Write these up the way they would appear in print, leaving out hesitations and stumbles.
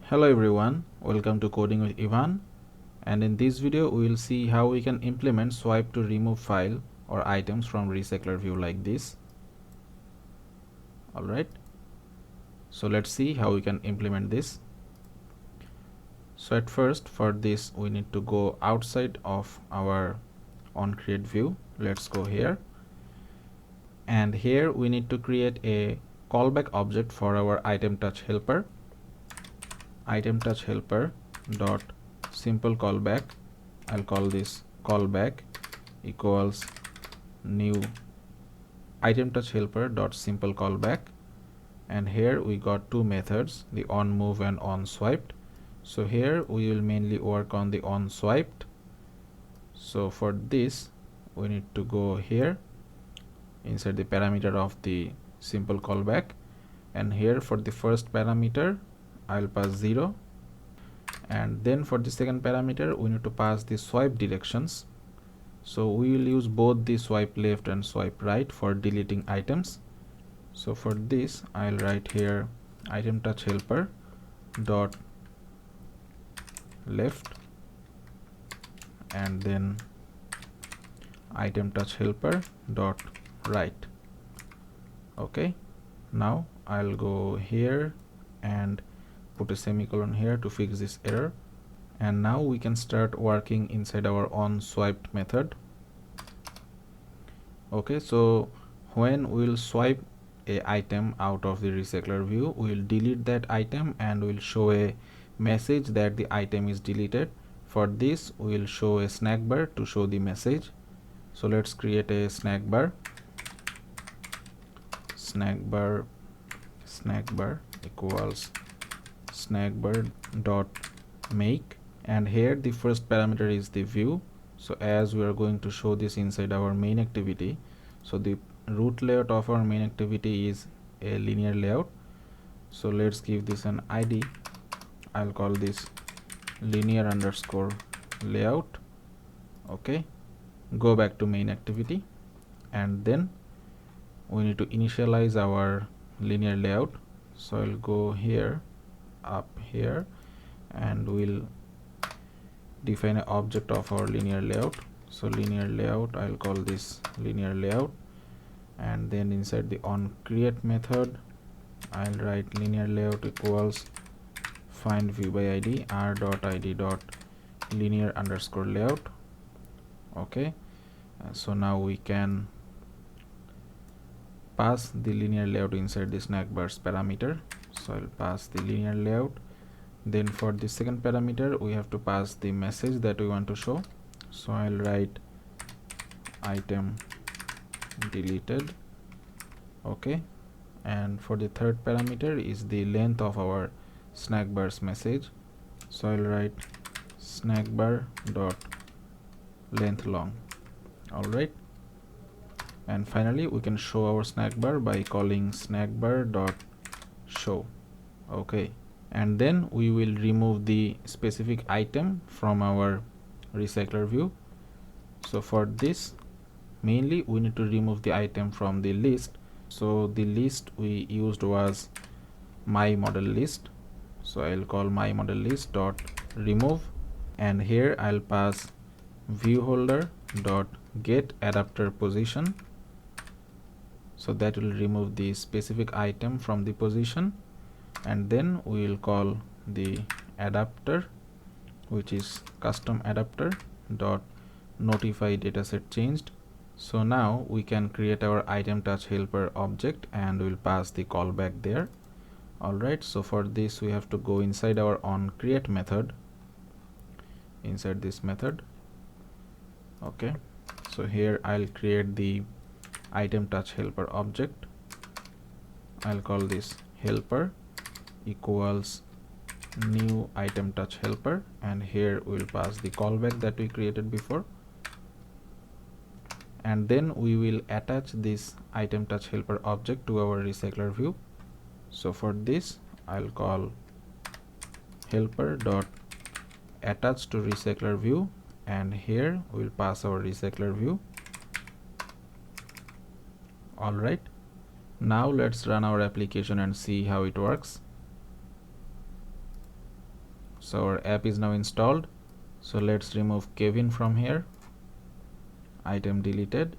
Hello everyone, welcome to Coding with Ivan, and in this video we will see how we can implement swipe to remove file or items from RecyclerView like this. Alright, so let's see how we can implement this. So at first, for this we need to go outside of our onCreateView. Let's go here, and here we need to create a callback object for our item_touch_helper. item_touch_helper dot simple callback. I'll call this callback equals new item_touch_helper dot simple callback, and here we got two methods, the onMove and onSwiped. So here we will mainly work on the onSwiped. So for this we need to go here inside the parameter of the simple callback, and here for the first parameter I'll pass 0, and then for the second parameter we need to pass the swipe directions. So we will use both the swipe left and swipe right for deleting items. So for this I'll write here item_touch_helper dot left and then item_touch_helper dot right. Okay, now I'll go here and put a semicolon here to fix this error, and now we can start working inside our onSwiped method. Okay, so when we will swipe a item out of the RecyclerView, we will delete that item and we will show a message that the item is deleted. For this we will show a snack bar to show the message. So let's create a snack bar equals snack bar dot make, and here the first parameter is the view. So as we are going to show this inside our main activity, so the root layout of our main activity is a linear layout. So let's give this an ID. I'll call this linear_layout. Okay, go back to main activity, and then we need to initialize our linear layout. So I'll go here, up here, and we'll define an object of our linear layout. So linear layout, I'll call this linear layout, and then inside the onCreate method I'll write linear layout equals find view by id r.id dot linear_layout. Okay, so now we can pass the linear layout inside the snack bars parameter. So I'll pass the linear layout. Then for the second parameter we have to pass the message that we want to show. So I'll write item deleted. Okay, and for the third parameter is the length of our snack bars message. So I'll write snack bar dot length long. Alright, and finally we can show our snack bar by calling snack bar dot show. Okay, and then we will remove the specific item from our RecyclerView. So for this mainly we need to remove the item from the list. So the list we used was my model list. So I'll call my model list dot remove, and here I'll pass view holder dot get adapter position. So that will remove the specific item from the position, and then we will call the adapter, which is custom adapter dot notify dataset changed. So now we can create our item_touch_helper object and we'll pass the callback there. Alright, so for this we have to go inside our onCreate method, inside this method. Okay, so here I'll create the item_touch_helper object. I'll call this helper equals new item_touch_helper, and here we'll pass the callback that we created before, and then we will attach this item_touch_helper object to our RecyclerView. So for this I'll call helper dot attach to RecyclerView, and here we'll pass our RecyclerView. Alright, now let's run our application and see how it works. So our app is now installed. So let's remove Kevin from here. Item deleted.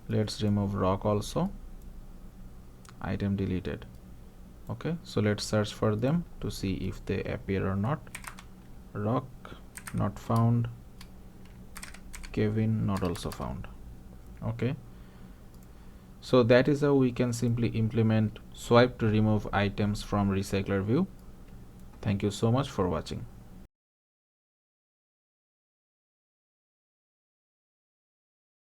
Let's remove Rock also. Item deleted. Okay, so let's search for them to see if they appear or not. Rock not found. Kevin not also found. Okay, so that is how we can simply implement swipe to remove items from RecyclerView. Thank you so much for watching.